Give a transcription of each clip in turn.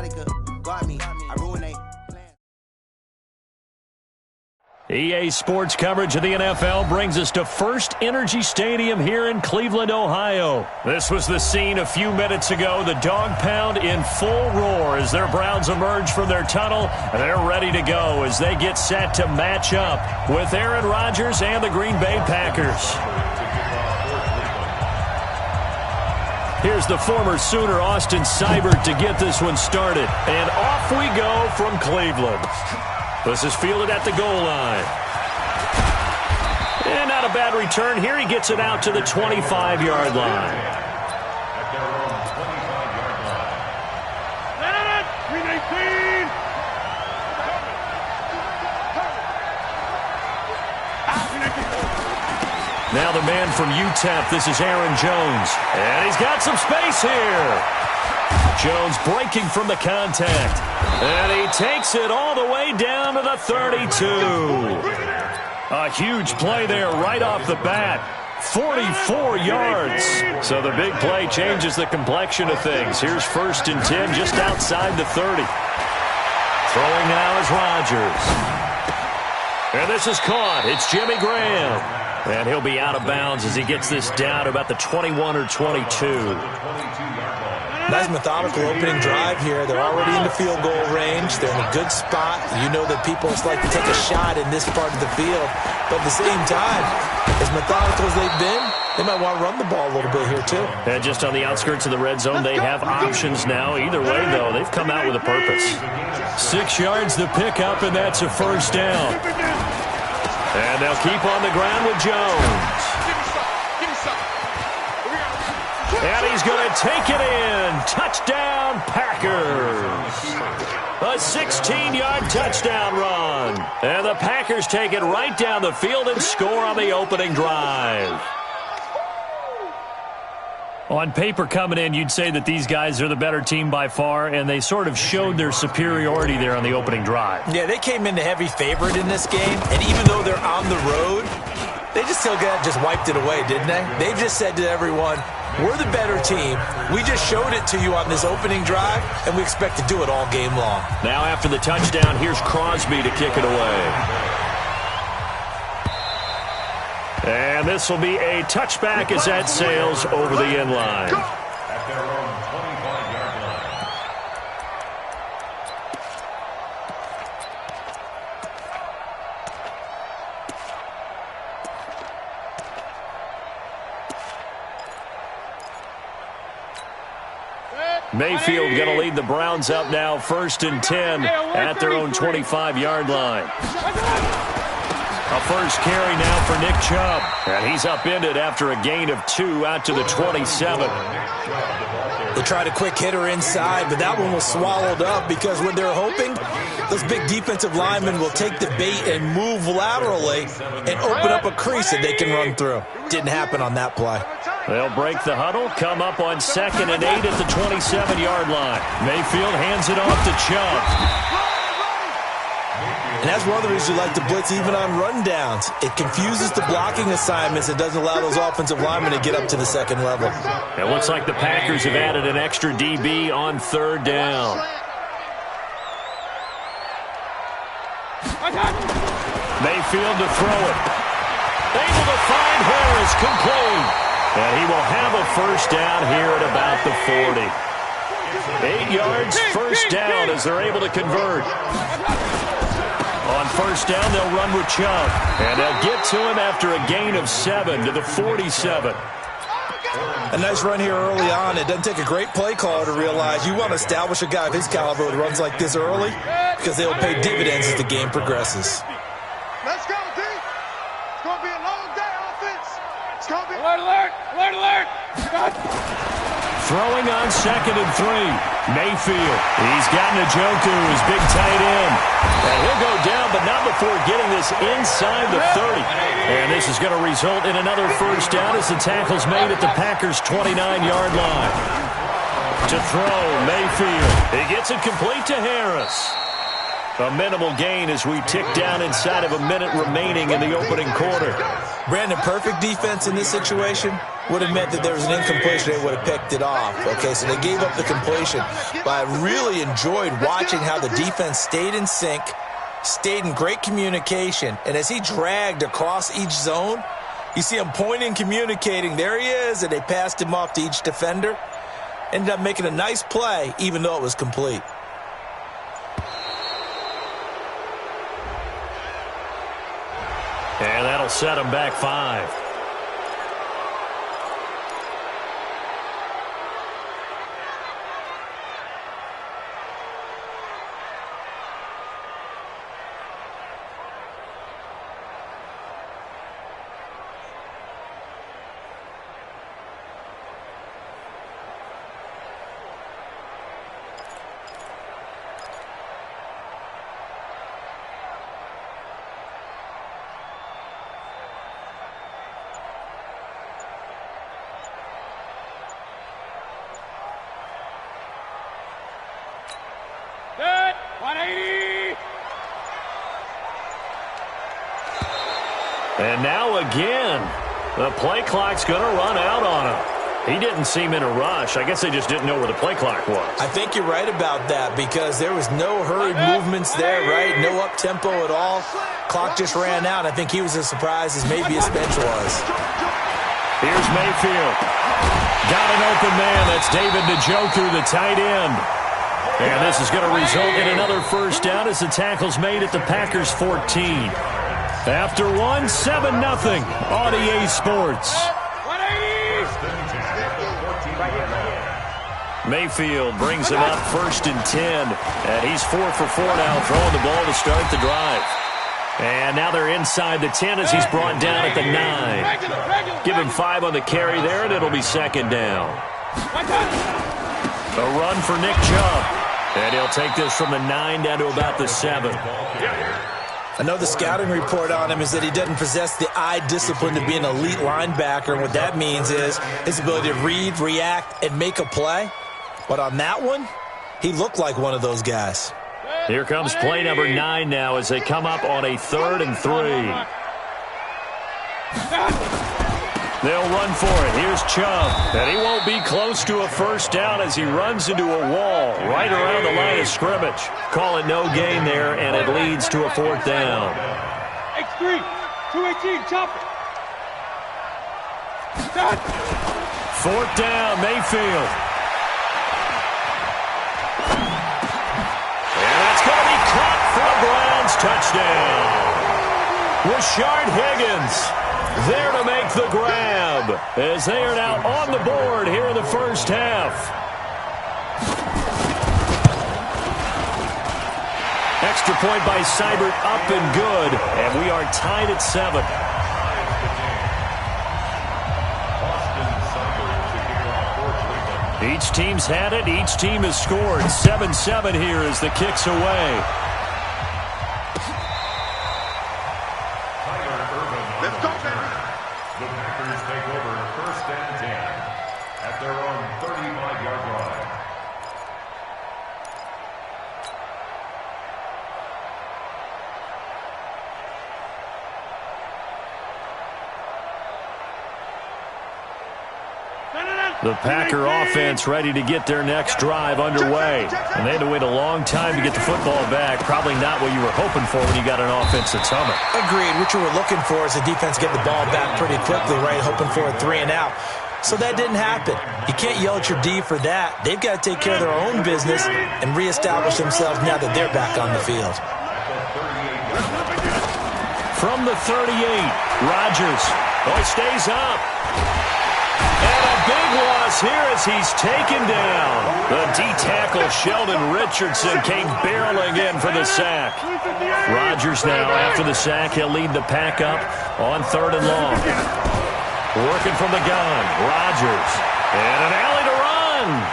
Nobody could guard me. I ruined they. EA Sports coverage of the NFL brings us to First Energy Stadium here in Cleveland, Ohio. This was the scene a few minutes ago. The dog pound in full roar as their Browns emerge from their tunnel. They're ready to go as they get set to match up with Aaron Rodgers and the Green Bay Packers. Here's the former Sooner Austin Seibert to get this one started. And off we go from Cleveland. This is fielded at the goal line. And not a bad return here. He gets it out to the 25-yard line. Now the man from UTEP, this is Aaron Jones. And he's got some space here. Jones breaking from the contact. And he takes it all the way down to the 32. A huge play there right off the bat. 44 yards. So the big play changes the complexion of things. Here's 1st and 10 just outside the 30. Throwing now is Rodgers. And this is caught. It's Jimmy Graham. And he'll be out of bounds as he gets this down to about the 21 or 22. Nice methodical opening drive here. They're already in the field goal range. They're in a good spot. You know that people just like to take a shot in this part of the field. But at the same time, as methodical as they've been, they might want to run the ball a little bit here too. And just on the outskirts of the red zone, they have options now. Either way, though, they've come out with a purpose. 6 yards the pickup, and that's a first down. And they'll keep on the ground with Jones. And he's going to take it in. Touchdown, Packers. A 16-yard touchdown run. And the Packers take it right down the field and score on the opening drive. On paper coming in, you'd say that these guys are the better team by far, and they sort of showed their superiority there on the opening drive. Yeah, they came in the heavy favorite in this game, and even though they're on the road, they just wiped it away, didn't they? They just said to everyone, we're the better team. We just showed it to you on this opening drive, and we expect to do it all game long. Now after the touchdown, here's Crosby to kick it away. And this will be a touchback as that sails over the end line. At their own 25-yard line. Mayfield going to lead the Browns up now, 1st and 10 at their own 25-yard line. A first carry now for Nick Chubb. And he's upended after a gain of 2 out to the 27. They tried a quick hitter inside, but that one was swallowed up because when they're hoping, those big defensive linemen will take the bait and move laterally and open up a crease that they can run through. Didn't happen on that play. They'll break the huddle, come up on 2nd and 8 at the 27-yard line. Mayfield hands it off to Chubb. And that's one of the reasons you like to blitz even on rundowns. It confuses the blocking assignments. It doesn't allow those offensive linemen to get up to the 2nd level. It looks like the Packers have added an extra DB on 3rd down. Mayfield to throw it. Able to find Harris, complete. And he will have a first down here at about the 40. 8 yards, first down as they're able to convert. On first down, they'll run with Chubb. And they'll get to him after a gain of 7 to the 47. A nice run here early on. It doesn't take a great play caller to realize you want to establish a guy of his caliber with runs like this early because they will pay dividends as the game progresses. Let's go, D. It's going to be a long day offense. It's going to be alert, alert, alert, alert. Throwing on 2nd and 3. Mayfield. He's got Njoku, his big tight end. And he'll go down, but not before getting this inside the 30. And this is going to result in another first down as the tackle's made at the Packers' 29-yard line. To throw, Mayfield. He gets it complete to Harris. A minimal gain as we tick down inside of a minute remaining in the opening quarter. Brandon, perfect defense in this situation. would have meant that there was an incompletion. They would have picked it off. Okay, so they gave up the completion. But I really enjoyed watching how the defense stayed in sync, stayed in great communication, and as he dragged across each zone, you see him pointing, communicating. There he is, and they passed him off to each defender. Ended up making a nice play, even though it was complete. And that'll set him back 5. Good. 180. And now again, the play clock's going to run out on him. He didn't seem in a rush. I guess they just didn't know where the play clock was. I think you're right about that because there was no hurried movements there, right? No up-tempo at all. Clock just ran out. I think he was as surprised as maybe his bench was. Here's Mayfield. Got an open man. That's David Njoku, the tight end. And this is going to result in another first down as the tackle's made at the Packers' 14. After one, 7-0 on EA Sports. Mayfield brings him up 1st and 10. And he's 4 for 4 now, throwing the ball to start the drive. And now they're inside the 10 as he's brought down at the 9. Give him 5 on the carry there, and it'll be 2nd down. A run for Nick Chubb. And he'll take this from the 9 down to about the 7. I know the scouting report on him is that he doesn't possess the eye discipline to be an elite linebacker. And what that means is his ability to read, react, and make a play. But on that one, he looked like one of those guys. Here comes play number 9 now as they come up on a 3rd and 3. They'll run for it. Here's Chubb. And he won't be close to a first down as he runs into a wall right around the line of scrimmage. Call it no gain there, and it leads to a 4th down. X3, 218, chop it. 4th down, Mayfield. And that's going to be caught for a Browns touchdown. Rashard Higgins there to make the grab as they are now on the board here in the first half. Extra point by Seibert, up and good, and we are tied at 7. Each team's had it. Each team has scored. 7-7 here as the kick's away. Let's go, baby. The Packers take over 1st and 10 at their own 35-yard line. The Packer offense ready to get their next drive underway. And they had to wait a long time to get the football back. Probably not what you were hoping for when you got an offense that's humming. Agreed. What you were looking for is the defense get the ball back pretty quickly, right? Hoping for a 3 and out. So that didn't happen. You can't yell at your D for that. They've got to take care of their own business and reestablish themselves now that they're back on the field. From the 38, Rodgers. Oh, he stays up. And a big loss here as he's taken down. The D-tackle Sheldon Richardson came barreling in for the sack. Rodgers now, after the sack, he'll lead the pack up on 3rd and long. Working from the gun, Rodgers. And an alley to run.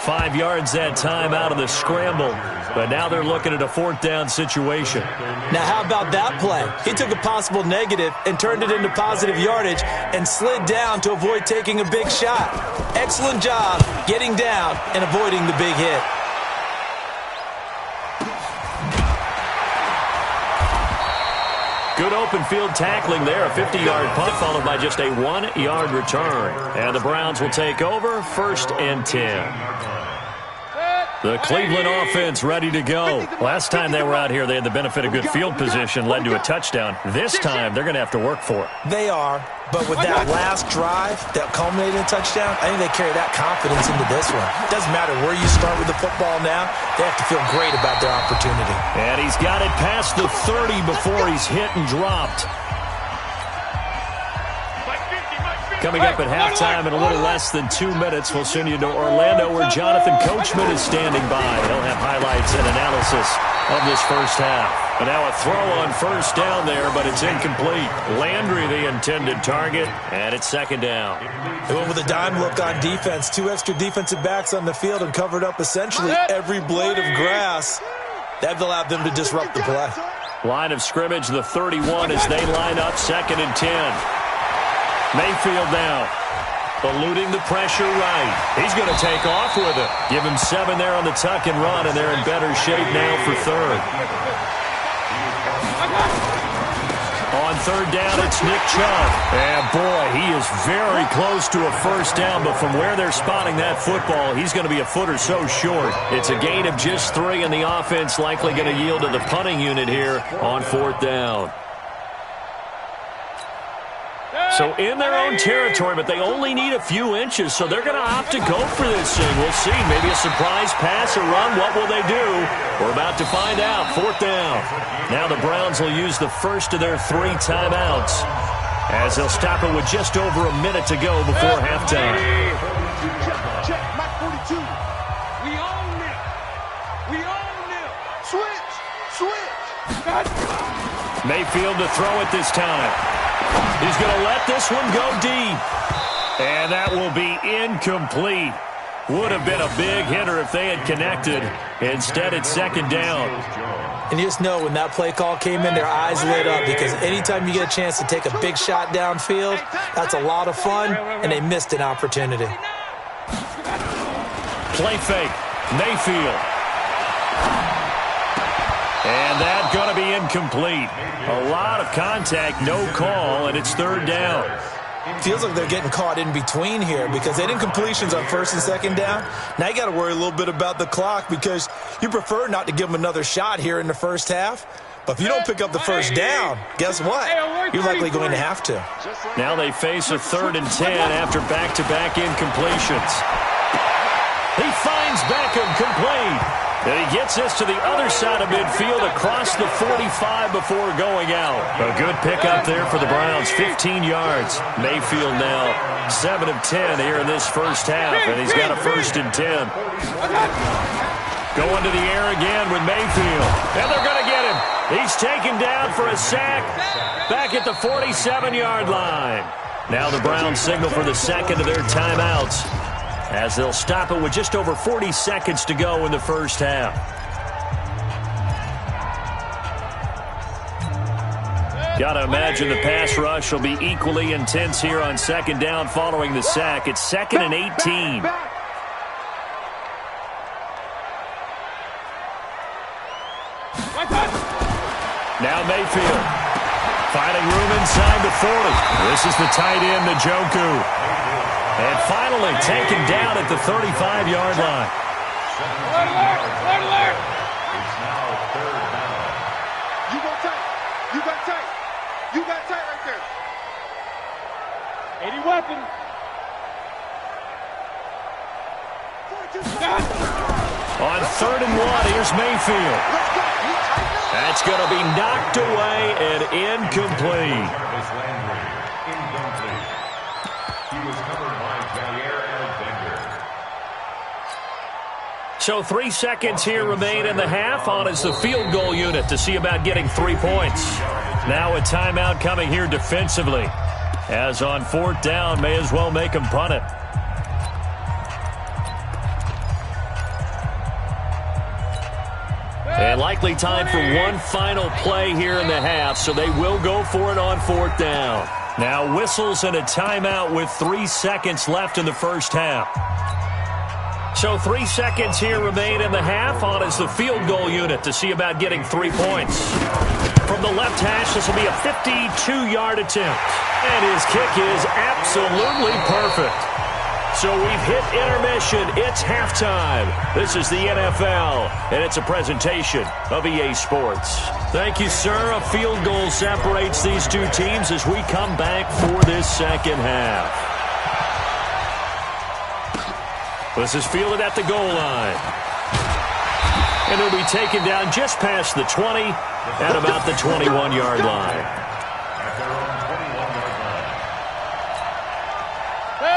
5 yards that time out of the scramble. But now they're looking at a 4th down situation. Now, how about that play? He took a possible negative and turned it into positive yardage and slid down to avoid taking a big shot. Excellent job getting down and avoiding the big hit. Good open field tackling there. A 50-yard punt followed by just a 1-yard return. And the Browns will take over 1st and 10. The Cleveland offense ready to go. Last time they were out here, they had the benefit of good field position, led to a touchdown. This time, they're going to have to work for it. They are, but with that last drive that culminated in a touchdown, I think they carry that confidence into this one. It doesn't matter where you start with the football now. They have to feel great about their opportunity. And he's got it past the 30 before he's hit and dropped. Coming up at halftime in a little less than 2 minutes, we'll send you to Orlando where Jonathan Coachman is standing by. He'll have highlights and analysis of this first half. And now a throw on first down there, but it's incomplete. Landry the intended target, and it's 2nd down. They went with a dime look on defense. 2 extra defensive backs on the field and covered up essentially every blade of grass. That allowed them to disrupt the play. Line of scrimmage, the 31 as they line up 2nd and 10. Mayfield now, eluding the pressure right. He's going to take off with it. Give him 7 there on the tuck and run, and they're in better shape now for 3rd. On 3rd down, it's Nick Chubb. And boy, he is very close to a first down, but from where they're spotting that football, he's going to be a foot or so short. It's a gain of just 3, and the offense likely going to yield to the punting unit here on 4th down. So in their own territory, but they only need a few inches, so they're going to opt to go for this thing. We'll see. Maybe a surprise pass or run. What will they do? We're about to find out. 4th down. Now the Browns will use the first of their 3 timeouts as they'll stop it with just over a minute to go before halftime. Check, Mike 42. We own it. We own it. Switch. Mayfield to throw it this time. He's going to let this one go deep. And that will be incomplete. Would have been a big hitter if they had connected. Instead, it's 2nd down. And you just know when that play call came in, their eyes lit up because anytime you get a chance to take a big shot downfield, that's a lot of fun, and they missed an opportunity. Play fake. Mayfield. And that's going to be incomplete. A lot of contact, no call, and it's 3rd down. Feels like they're getting caught in between here because they did incompletions on 1st and 2nd down. Now you got to worry a little bit about the clock because you prefer not to give them another shot here in the first half. But if you don't pick up the first down, guess what? You're likely going to have to. Now they face a 3rd and 10 after back-to-back incompletions. He finds Beckham complete. And he gets this to the other side of midfield across the 45 before going out. A good pickup there for the Browns, 15 yards. Mayfield now 7 of 10 here in this first half, and he's got a 1st and 10. Going to the air again with Mayfield. And they're going to get him. He's taken down for a sack back at the 47-yard line. Now the Browns signal for the 2nd of their timeouts, as they'll stop it with just over 40 seconds to go in the first half. Gotta imagine the pass rush will be equally intense here on 2nd down following the sack. It's 2nd and 18. Now Mayfield. Finding room inside the 40. This is the tight end, Njoku. And finally taken down at the 35-yard line. Alert! It's now 3rd down. You go tight. You got tight. You got tight right there. 80 weapon. On 3rd and 1, here's Mayfield. That's going to be knocked away and incomplete. So 3 seconds here remain in the half on as the field goal unit to see about getting 3 points. Now a timeout coming here defensively. As on 4th down, may as well make them punt it. And likely time for one final play here in the half, so they will go for it on 4th down. Now whistles and a timeout with 3 seconds left in the first half. So 3 seconds here remain in the half on as the field goal unit to see about getting 3 points. From the left hash, this will be a 52-yard attempt. And his kick is absolutely perfect. So we've hit intermission. It's halftime. This is the NFL, and it's a presentation of EA Sports. Thank you, sir. A field goal separates these two teams as we come back for this second half. This is fielded at the goal line. And it'll be taken down just past the 20 at about the 21-yard line.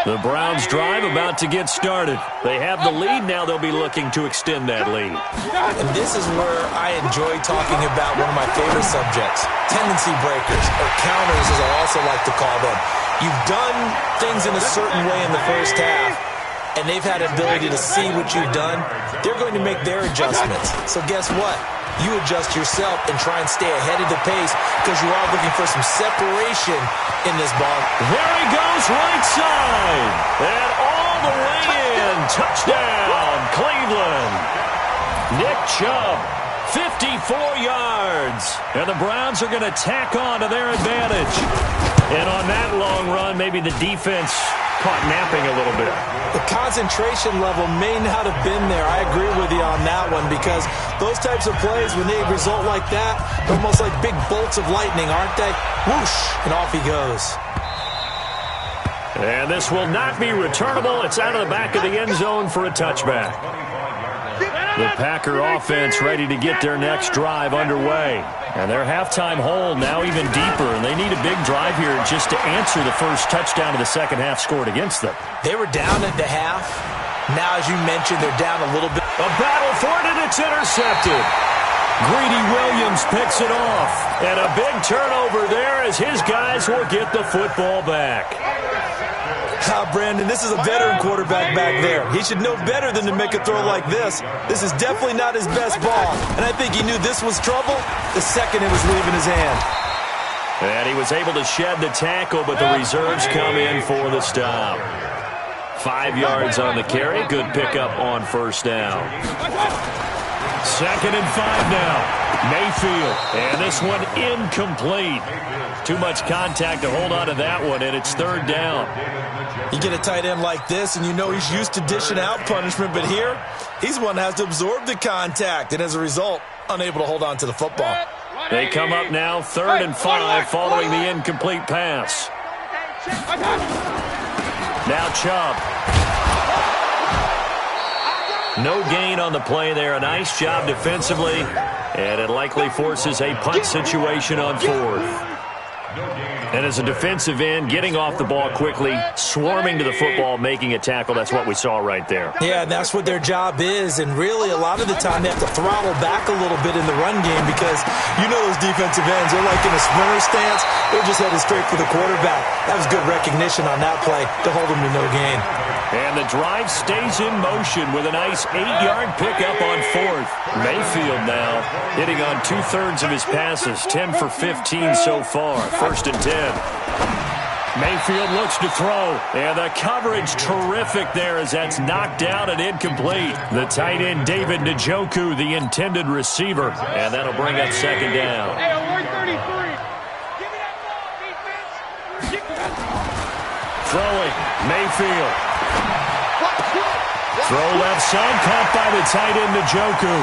The Browns drive about to get started. They have the lead. Now they'll be looking to extend that lead. And this is where I enjoy talking about one of my favorite subjects, tendency breakers, or counters as I also like to call them. You've done things in a certain way in the first half, and they've had an ability to see what you've done. They're going to make their adjustments. So guess what? You adjust yourself and try and stay ahead of the pace because you are looking for some separation in this ball. There he goes, right side. And all the way in. Touchdown, Cleveland. Nick Chubb, 54 yards. And the Browns are going to tack on to their advantage. And on that long run, maybe the defense caught napping a little bit. The concentration level may not have been there. I agree with you on that one because those types of plays, when they result like that, they're almost like big bolts of lightning, aren't they? Whoosh, and off he goes. And this will not be returnable. It's out of the back of the end zone for a touchback. The Packer offense ready to get their next drive underway. And their halftime hole now even deeper, and they need a big drive here just to answer the first touchdown of the second half scored against them. They were down at the half. Now, as you mentioned, they're down a little bit. A battle for it, and it's intercepted. Greedy Williams picks it off. And a big turnover there as his guys will get the football back. Brandon, this is a veteran quarterback back there. He should know better than to make a throw like this. This is definitely not his best ball. And I think he knew this was trouble the second it was leaving his hand. And he was able to shed the tackle, but the reserves come in for the stop. 5 yards on the carry. Good pickup on first down. 2nd and 5 now. Mayfield. And this one incomplete. Too much contact to hold on to that one, and it's 3rd down. You get a tight end like this, and you know he's used to dishing out punishment, but here, he's one that has to absorb the contact, and as a result, unable to hold on to the football. They come up now 3rd and 5 following the incomplete pass. Now Chubb. No gain on the play there. A nice job defensively, and it likely forces a punt situation on 4th. And as a defensive end, getting off the ball quickly, swarming to the football, making a tackle, that's what we saw right there. Yeah, and that's what their job is. And really, a lot of the time, they have to throttle back a little bit in the run game because you know those defensive ends, they're like in a sprinter stance. They're just headed straight for the quarterback. That was good recognition on that play to hold them to no gain. And the drive stays in motion with a nice 8-yard pickup on 4th. Mayfield now hitting on 2/3 of his passes, 10 for 15 so far. 1st and 10. Mayfield looks to throw, and the coverage terrific there as that's knocked down and incomplete. The tight end, David Njoku, the intended receiver, and that'll bring up 2nd down. Hey, 133. Give me that ball, defense. Throwing, Mayfield. Throw left side, caught by the tight end, Njoku.